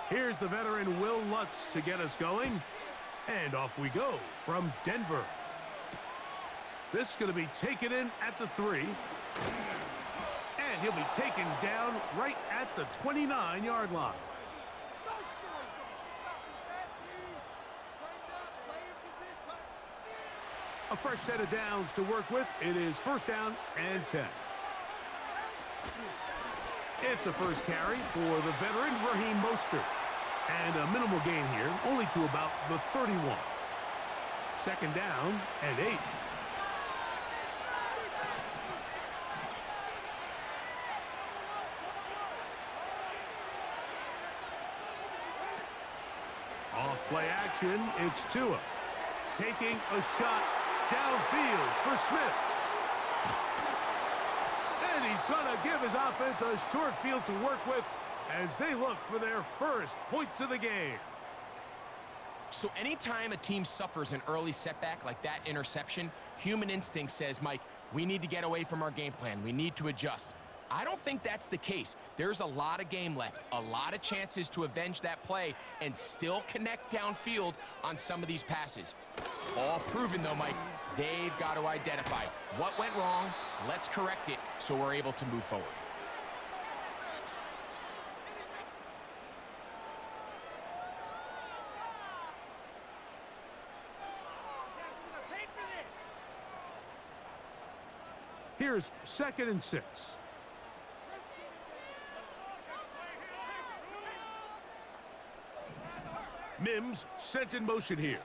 Here's the veteran Will Lutz to get us going. And off we go from Denver. This is going to be taken in at the 3. And he'll be taken down right at the 29-yard line. A fresh set of downs to work with. It is first down and 10. It's a first carry for the veteran Raheem Mostert. And a minimal gain here, only to about the 31. Second down and 8. Off play action, it's Tua. Taking a shot downfield for Smith. And he's going to give his offense a short field to work with as they look for their first points of the game. So anytime a team suffers an early setback like that interception, human instinct says, Mike, we need to get away from our game plan. We need to adjust. I don't think that's the case. There's a lot of game left, a lot of chances to avenge that play and still connect downfield on some of these passes. All proven, though, Mike. They've got to identify what went wrong. Let's correct it so we're able to move forward. Here's 2nd and 6. Mims sent in motion here.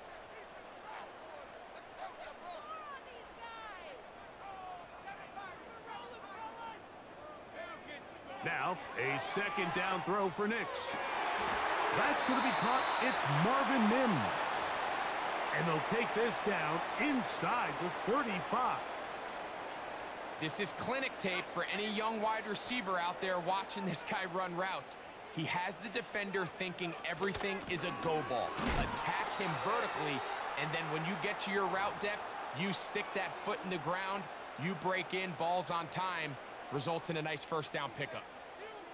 Now, a second down throw for Nix. That's going to be caught. It's Marvin Mims. And they'll take this down inside the 35. This is clinic tape for any young wide receiver out there watching this guy run routes. He has the defender thinking everything is a go ball. Attack him vertically, and then when you get to your route depth, you stick that foot in the ground, you break in, balls on time, results in a nice first down pickup.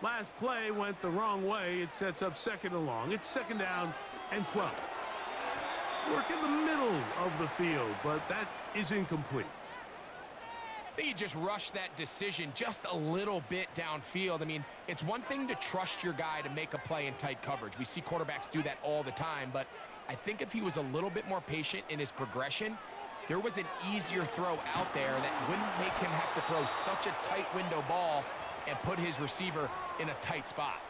Last play went the wrong way. It sets up 2nd and long. It's 2nd down and 12. Work in the middle of the field, but that is incomplete. I think he just rushed that decision just a little bit downfield. I mean, it's one thing to trust your guy to make a play in tight coverage. We see quarterbacks do that all the time, but I think if he was a little bit more patient in his progression, there was an easier throw out there that wouldn't make him have to throw such a tight window ball and put his receiver in a tight spot.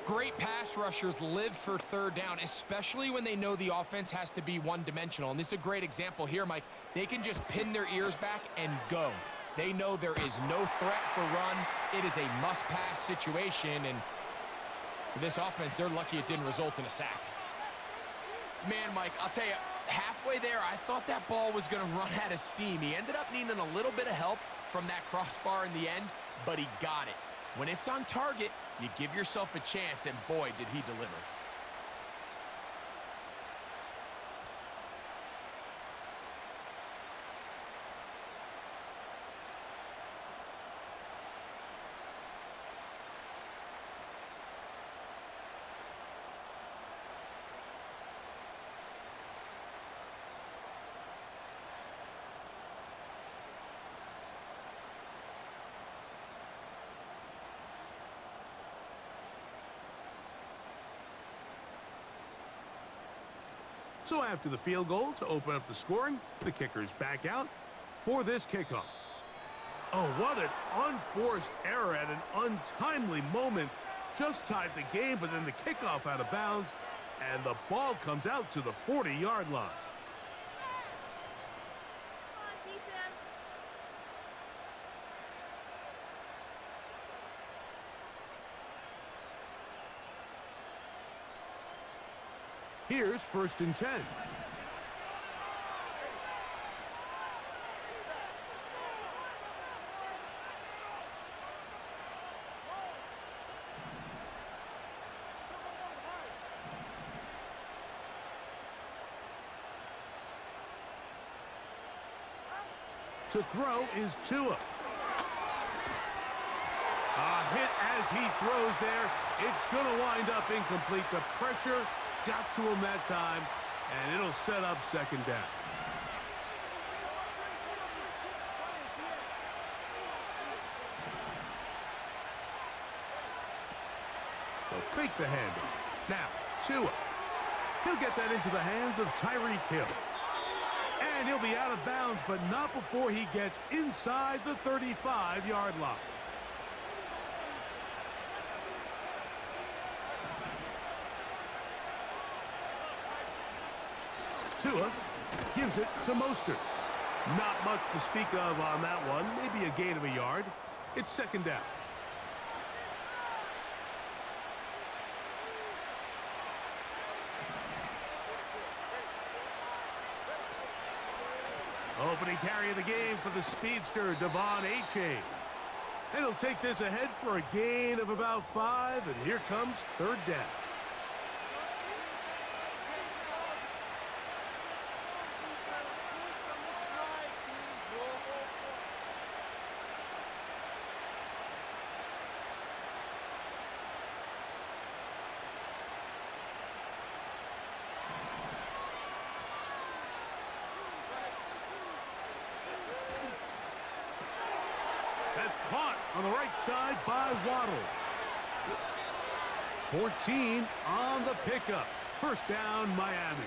Great pass rushers live for 3rd down, especially when they know the offense has to be one-dimensional. And this is a great example here, Mike. They can just pin their ears back and go. They know there is no threat for run. It is a must-pass situation, and for this offense, they're lucky it didn't result in a sack. Man, Mike, I'll tell you, halfway there, I thought that ball was going to run out of steam. He ended up needing a little bit of help from that crossbar in the end, but he got it. When it's on target, you give yourself a chance, and boy, did he deliver. So after the field goal to open up the scoring, the kicker's back out for this kickoff. Oh, what an unforced error at an untimely moment. Just tied the game, but then the kickoff out of bounds, and the ball comes out to the 40-yard line. Here's 1st and 10. To throw is Tua. A hit as he throws there. It's going to wind up incomplete. The pressure got to him that time, and it'll set up second down. They'll fake the handoff. Now, Tua. He'll get that into the hands of Tyreek Hill. And he'll be out of bounds, but not before he gets inside the 35-yard line. Tua gives it to Mostert. Not much to speak of on that one. Maybe a gain of a yard. It's second down. Opening carry of the game for the speedster, Devon Achane. And he'll take this ahead for a gain of about 5, and here comes third down. That's caught on the right side by Waddle. 14 on the pickup. First down, Miami.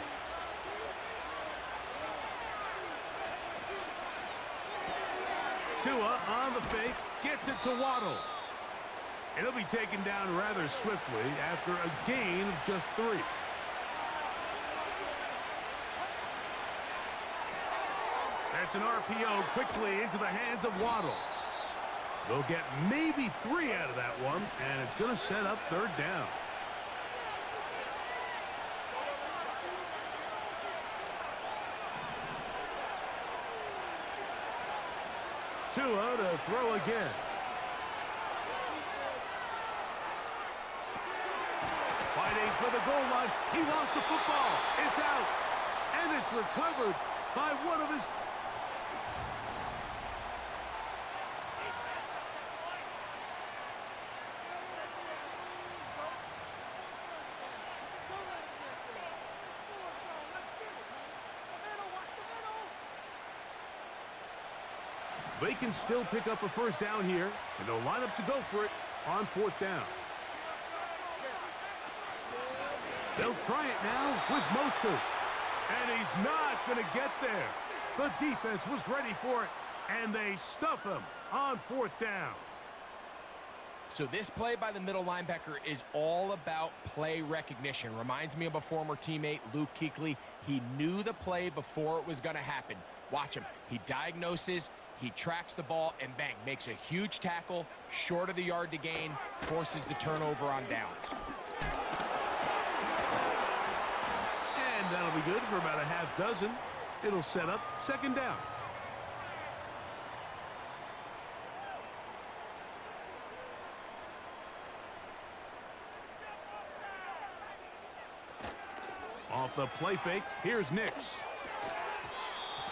Tua on the fake, gets it to Waddle. It'll be taken down rather swiftly after a gain of just 3. That's an RPO quickly into the hands of Waddle. They'll get maybe 3 out of that one, and it's going to set up third down. Tua to throw again. Fighting for the goal line. He lost the football. It's out. And it's recovered by one of his... They can still pick up a first down here, and they'll line up to go for it on fourth down. They'll try it now with Mostert, and he's not going to get there. The defense was ready for it, and they stuff him on fourth down. So this play by the middle linebacker is all about play recognition. Reminds me of a former teammate, Luke Kuechly. He knew the play before it was going to happen. Watch him. He diagnoses, he tracks the ball, and bang, makes a huge tackle, short of the yard to gain, forces the turnover on downs. And that'll be good for about a half dozen. It'll set up second down. Off the play fake, here's Nix.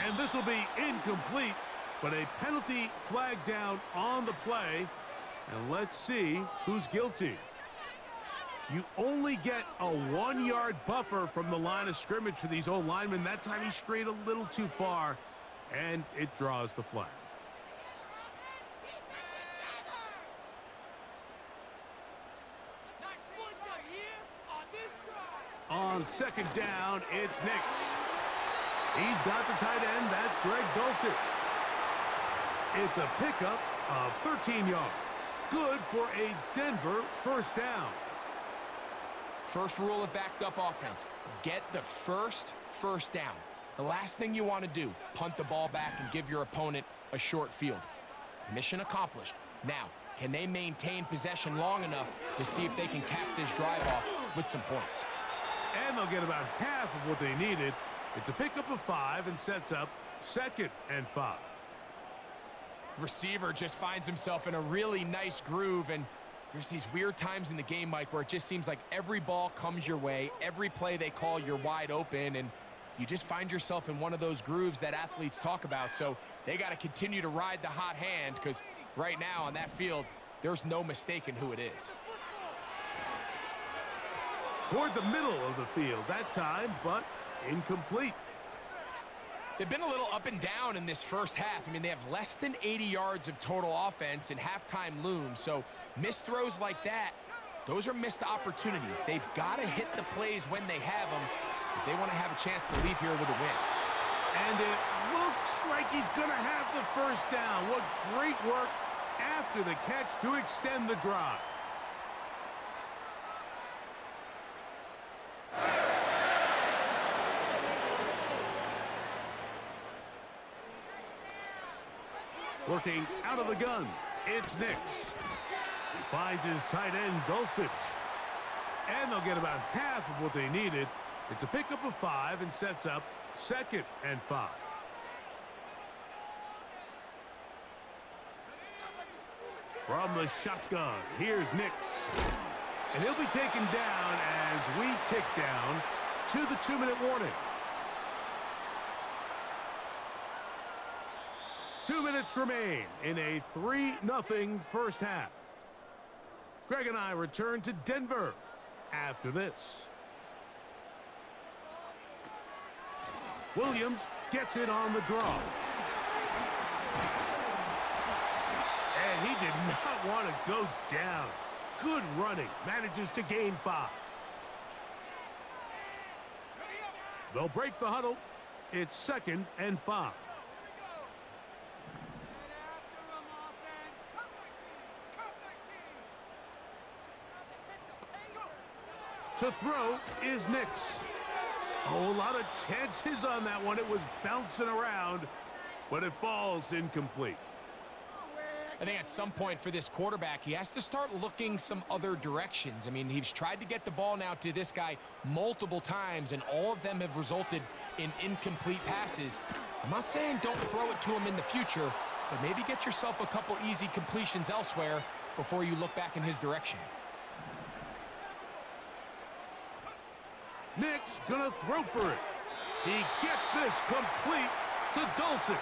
And this will be incomplete, but a penalty flag down on the play. And let's see who's guilty. You only get a 1-yard buffer from the line of scrimmage for these old linemen. That time he strayed a little too far, and it draws the flag. On second down, it's Nix. He's got the tight end. That's Greg Dulcich. It's a pickup of 13 yards. Good for a Denver first down. First rule of backed up offense, get the first down. The last thing you want to do, punt the ball back and give your opponent a short field. Mission accomplished. Now, can they maintain possession long enough to see if they can cap this drive off with some points? And they'll get about half of what they needed. It's a pickup of 5 and sets up 2nd and 5. Receiver just finds himself in a really nice groove, and there's these weird times in the game, Mike, where it just seems like every ball comes your way, every play they call, you're wide open, and you just find yourself in one of those grooves that athletes talk about. So they got to continue to ride the hot hand, because right now on that field, there's no mistaking who it is. toward the middle of the field that time, but incomplete. They've been a little up and down in this first half. I mean, they have less than 80 yards of total offense and halftime looms. So missed throws like that, those are missed opportunities. They've got to hit the plays when they have them if they want to have a chance to leave here with a win. And it looks like he's going to have the first down. What great work after the catch to extend the drive. Working out of the gun, it's Nix. He finds his tight end, Dulcich. And they'll get about half of what they needed. It's a pickup of 5 and sets up 2nd and 5. From the shotgun, here's Nix. And he'll be taken down as we tick down to the 2-minute warning. 2 minutes remain in a 3-0 first half. Greg and I return to Denver after this. Williams gets it on the draw. And he did not want to go down. Good running. Manages to gain 5. They'll break the huddle. It's 2nd and 5. To throw is Nix. Oh, a lot of chances on that one. It was bouncing around, but it falls incomplete. I think at some point for this quarterback, he has to start looking some other directions. I mean, he's tried to get the ball now to this guy multiple times, and all of them have resulted in incomplete passes. I'm not saying don't throw it to him in the future, but maybe get yourself a couple easy completions elsewhere before you look back in his direction. Nix gonna throw for it. He gets this complete to Dulcich.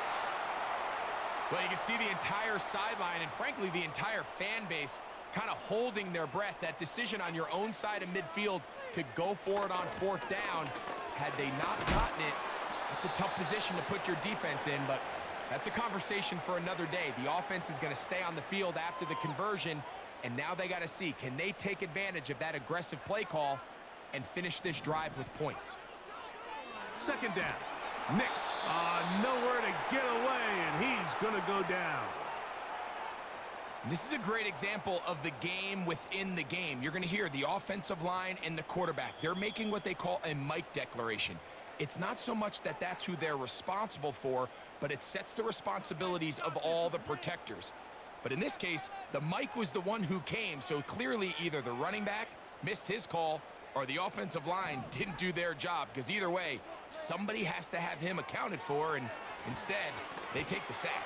Well, you can see the entire sideline and, frankly, the entire fan base kind of holding their breath. That decision on your own side of midfield to go for it on 4th down, had they not gotten it, it's a tough position to put your defense in, but that's a conversation for another day. The offense is going to stay on the field after the conversion, and now they got to see, can they take advantage of that aggressive play call and finish this drive with points? 2nd down. Nick, nowhere to get away, and he's going to go down. This is a great example of the game within the game. You're going to hear the offensive line and the quarterback. They're making what they call a Mike declaration. It's not so much that that's who they're responsible for, but it sets the responsibilities of all the protectors. But in this case, the Mike was the one who came, so clearly either the running back missed his call or the offensive line didn't do their job, because either way, somebody has to have him accounted for, and instead, they take the sack.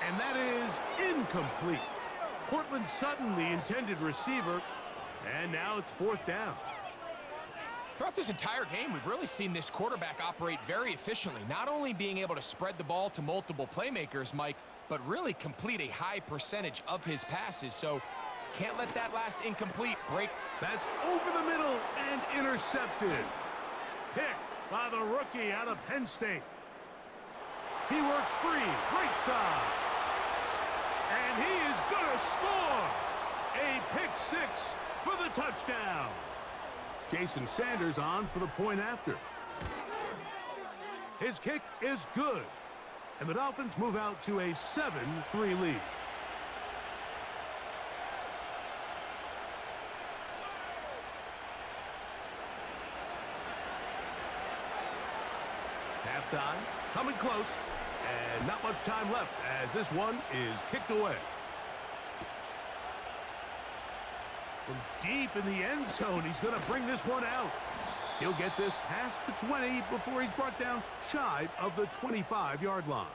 And that is incomplete. Cortland Sutton, the intended receiver, and now it's 4th down. Throughout this entire game, we've really seen this quarterback operate very efficiently, not only being able to spread the ball to multiple playmakers, Mike, but really complete a high percentage of his passes. So can't let that last incomplete break. That's over the middle and intercepted. Picked by the rookie out of Penn State. He works free, right side. And he is going to score. A pick 6 for the touchdown. Jason Sanders on for the point after. His kick is good. And the Dolphins move out to a 7-3 lead. Halftime coming close, and not much time left as this one is kicked away. From deep in the end zone, he's going to bring this one out. He'll get this past the 20 before he's brought down shy of the 25-yard line.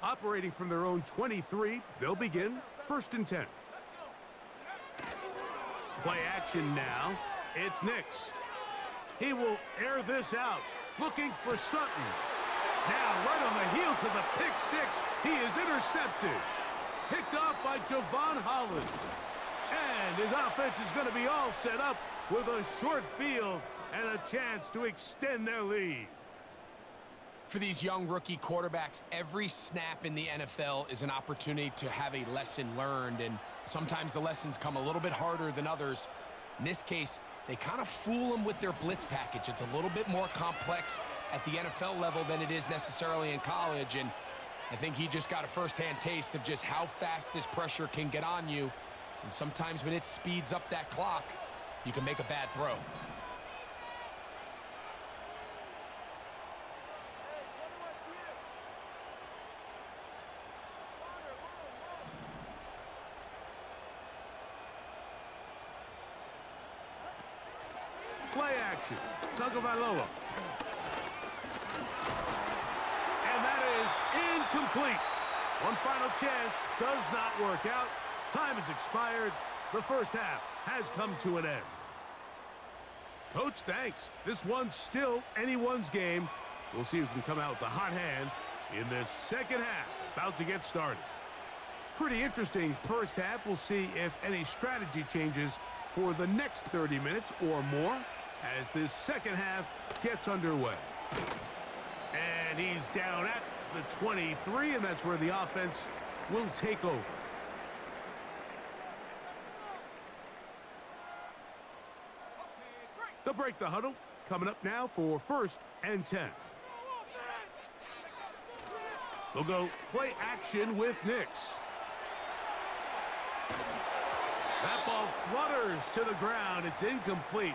Operating from their own 23, they'll begin 1st and 10. Play action now. It's Nix. He will air this out, looking for Sutton. Now, right on the heels of the pick six, he is intercepted. Picked off by Javon Holland. And his offense is going to be all set up with a short field and a chance to extend their lead. For these young rookie quarterbacks, every snap in the NFL is an opportunity to have a lesson learned, and sometimes the lessons come a little bit harder than others. In this case, they kind of fool them with their blitz package. It's a little bit more complex at the NFL level than it is necessarily in college, and I think he just got a first-hand taste of just how fast this pressure can get on you, and sometimes when it speeds up that clock, you can make a bad throw. Play action. Tagovailoa. And that is incomplete. One final chance does not work out. Time has expired. The first half has come to an end. Coach, thanks. This one's still anyone's game. We'll see who can come out with the hot hand in this second half. About to get started. Pretty interesting first half. We'll see if any strategy changes for the next 30 minutes or more as this second half gets underway. And he's down at the 23, and that's where the offense will take over. They'll break the huddle. Coming up now for 1st and 10. They'll go play action with Nix. That ball flutters to the ground. It's incomplete.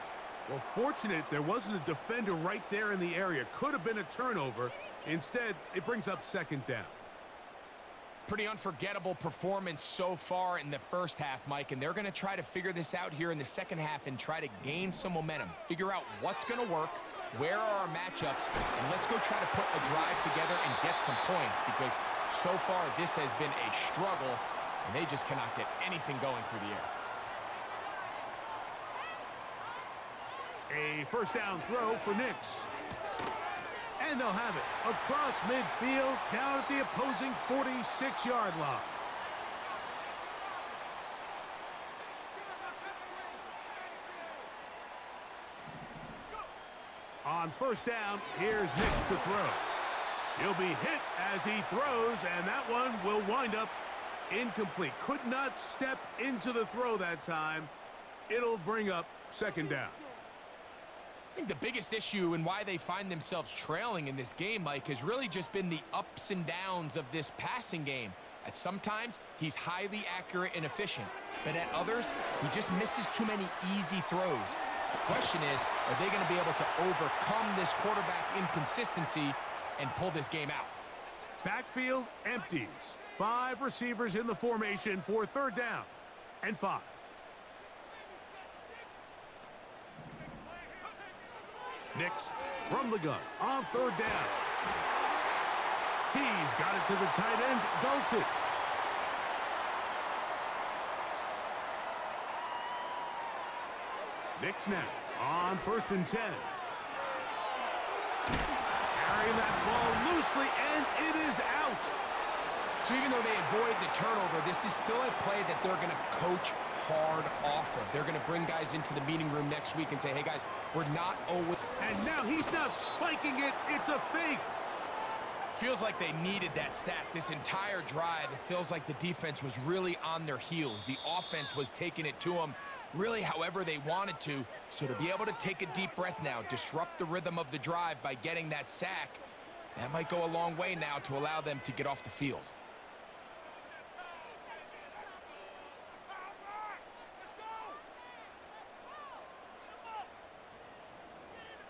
Well, fortunate there wasn't a defender right there in the area. Could have been a turnover. Instead, it brings up 2nd down. Pretty unforgettable performance so far in the first half, Mike, and they're going to try to figure this out here in the second half and try to gain some momentum. Figure out what's going to work, where are our matchups, and let's go try to put a drive together and get some points, because so far this has been a struggle, and they just cannot get anything going through the air. A 1st down throw for Nix. And they'll have it across midfield down at the opposing 46-yard line. On 1st down, here's Nix to throw. He'll be hit as he throws, and that one will wind up incomplete. Could not step into the throw that time. It'll bring up 2nd down. I think the biggest issue and why they find themselves trailing in this game, Mike, has really just been the ups and downs of this passing game. At sometimes, he's highly accurate and efficient, but at others, he just misses too many easy throws. The question is, are they going to be able to overcome this quarterback inconsistency and pull this game out? Backfield empties. 5 receivers in the formation for 3rd down and 5. Nix from the gun on 3rd down. He's got it to the tight end, Dulcich. Nix now on 1st and 10. Carrying that ball loosely, and it is out. So even though they avoid the turnover, this is still a play that they're going to coach hard off of. They're going to bring guys into the meeting room next week and say, hey, guys, we're not 0. And now he's not spiking it. It's a fake. Feels like they needed that sack this entire drive. It feels like the defense was really on their heels. The offense was taking it to them really however they wanted to. So to be able to take a deep breath now, disrupt the rhythm of the drive by getting that sack, that might go a long way now to allow them to get off the field.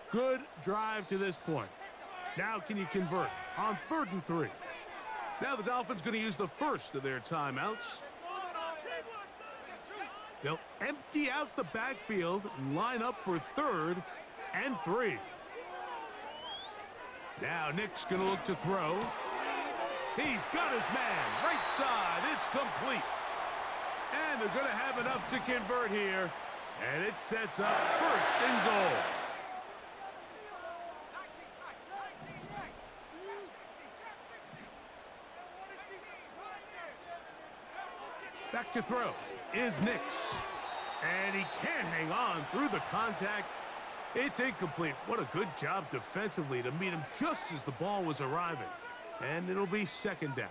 Good drive to this point. Now can you convert on 3rd and 3? Now the Dolphins going to use the first of their timeouts. They'll empty out the backfield and line up for 3rd and 3. Now Nick's going to look to throw. He's got his man right side. It's complete. And they're going to have enough to convert here. And it sets up 1st and goal. Back to throw is Nix. And he can't hang on through the contact. It's incomplete. What a good job defensively to meet him just as the ball was arriving. And it'll be second down.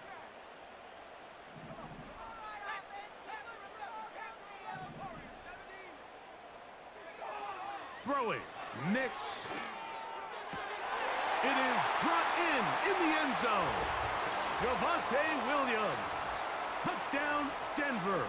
Throwing, Nix. It is brought in the end zone. Javonte Williams. Touchdown, Denver.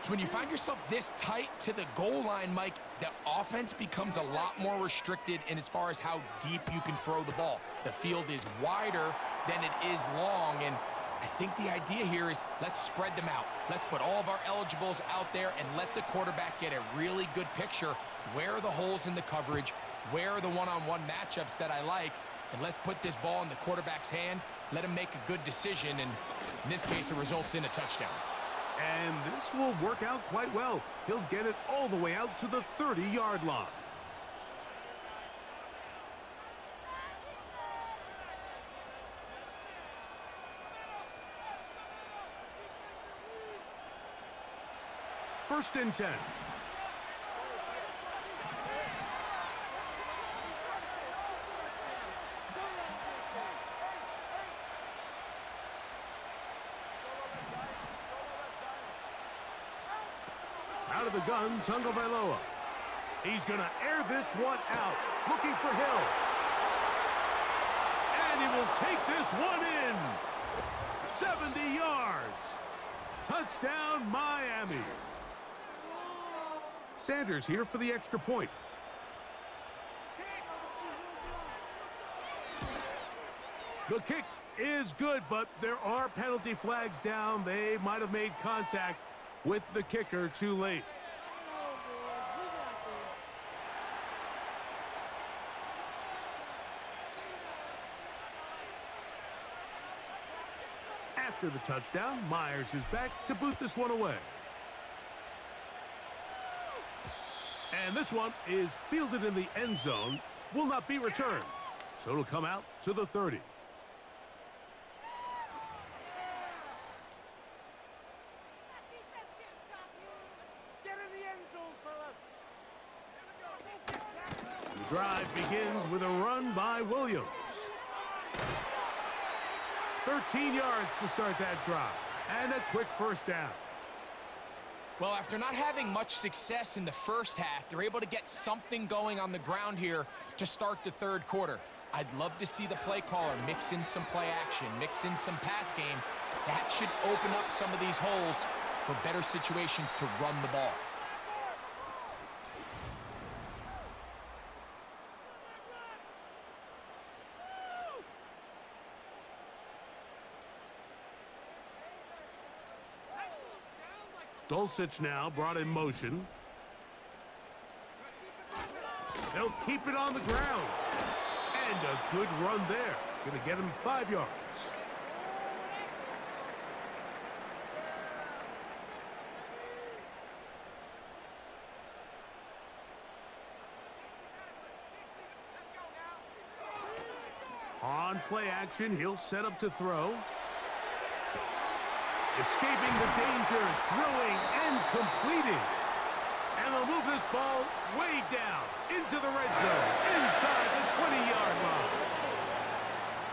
So when you find yourself this tight to the goal line, Mike, the offense becomes a lot more restricted in as far as how deep you can throw the ball. The field is wider than it is long, and I think the idea here is let's spread them out. Let's put all of our eligibles out there and let the quarterback get a really good picture. Where are the holes in the coverage? Where are the one-on-one matchups that I like? And let's put this ball in the quarterback's hand. Let him make a good decision, and in this case, it results in a touchdown. And this will work out quite well. He'll get it all the way out to the 30-yard line. First and 10. Out of the gun, Tagovailoa. He's going to air this one out, looking for Hill. And he will take this one in. 70 yards. Touchdown, Miami. Sanders here for the extra point. The kick is good, but there are penalty flags down. They might have made contact with the kicker too late. After the touchdown, Myers is back to boot this one away. And this one is fielded in the end zone, will not be returned. So it'll come out to the 30. The drive begins with a run by Williams. 13 yards to start that drive, and a quick first down. Well, after not having much success in the first half, they're able to get something going on the ground here to start the third quarter. I'd love to see the play caller mix in some play action, mix in some pass game. That should open up some of these holes for better situations to run the ball. Dulcich now brought in motion. They'll keep it on the ground. And a good run there. Going to get him 5 yards. On play action, he'll set up to throw. Escaping the danger, throwing and completing. And they'll move this ball way down into the red zone, inside the 20-yard line.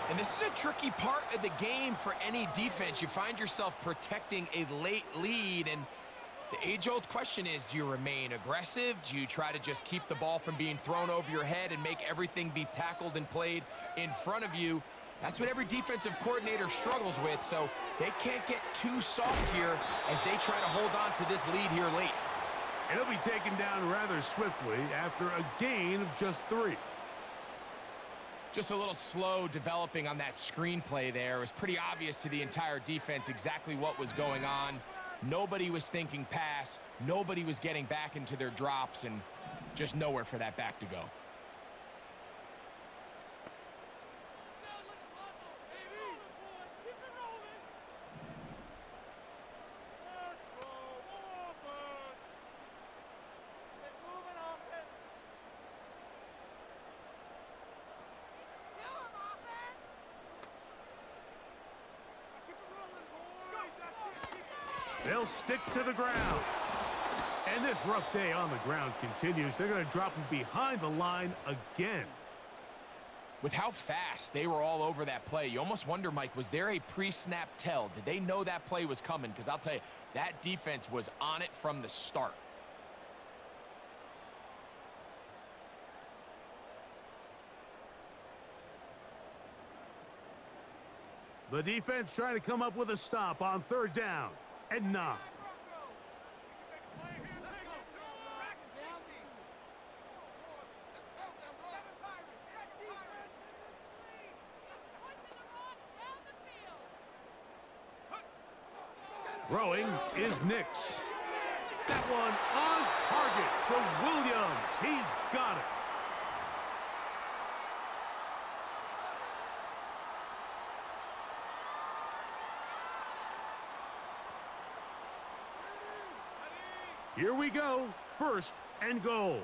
And this is a tricky part of the game for any defense. You find yourself protecting a late lead, and the age-old question is, do you remain aggressive? Do you try to just keep the ball from being thrown over your head and make everything be tackled and played in front of you? That's what every defensive coordinator struggles with, so they can't get too soft here as they try to hold on to this lead here late. And he'll be taken down rather swiftly after a gain of just 3. Just a little slow developing on that screenplay there. It was pretty obvious to the entire defense exactly what was going on. Nobody was thinking pass. Nobody was getting back into their drops, and just nowhere for that back to go. They'll stick to the ground. And this rough day on the ground continues. They're going to drop him behind the line again. With how fast they were all over that play, you almost wonder, Mike, was there a pre-snap tell? Did they know that play was coming? Because I'll tell you, that defense was on it from the start. The defense trying to come up with a stop on 3rd down and 9. Throwing is Nix. That one on target to Williams. He's got it. Here we go. 1st and goal.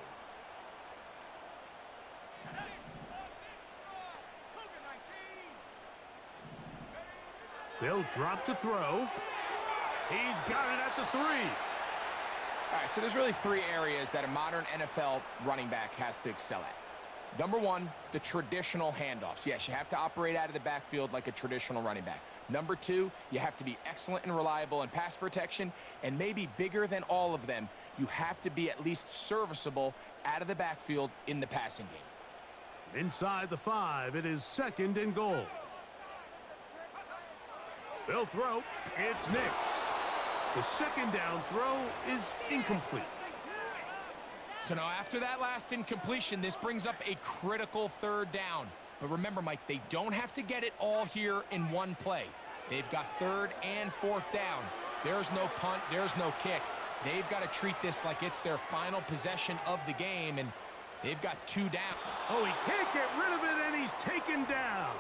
They'll drop to throw. He's got it at the 3. All right, so there's really 3 areas that a modern NFL running back has to excel at. Number 1, the traditional handoffs. Yes, you have to operate out of the backfield like a traditional running back. Number 2, you have to be excellent and reliable in pass protection, and maybe bigger than all of them, you have to be at least serviceable out of the backfield in the passing game. Inside the 5, it is 2nd and goal. They'll throw. It's Nix. The 2nd down throw is incomplete. So now after that last incompletion, this brings up a critical 3rd down. But remember, Mike, they don't have to get it all here in one play. They've got 3rd and 4th down. There's no punt. There's no kick. They've got to treat this like it's their final possession of the game, and they've got 2 down. Oh, he can't get rid of it, and he's taken down.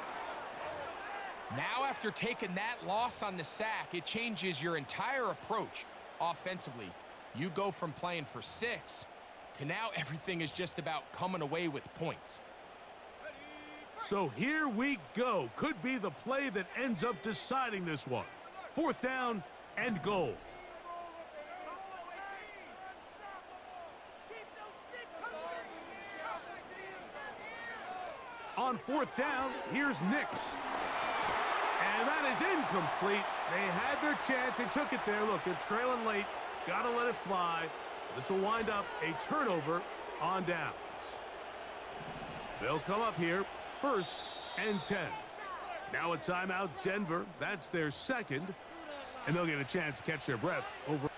Now, after taking that loss on the sack, it changes your entire approach offensively. You go from playing for 6 to now everything is just about coming away with points. So here we go. Could be the play that ends up deciding this one. 4th down and goal. On 4th down, here's Nix. And that is incomplete. They had their chance. They took it there. Look, they're trailing late. Got to let it fly. This will wind up a turnover on downs. They'll come up here, 1st and 10. Now a timeout, Denver. That's their 2nd. And they'll get a chance to catch their breath over.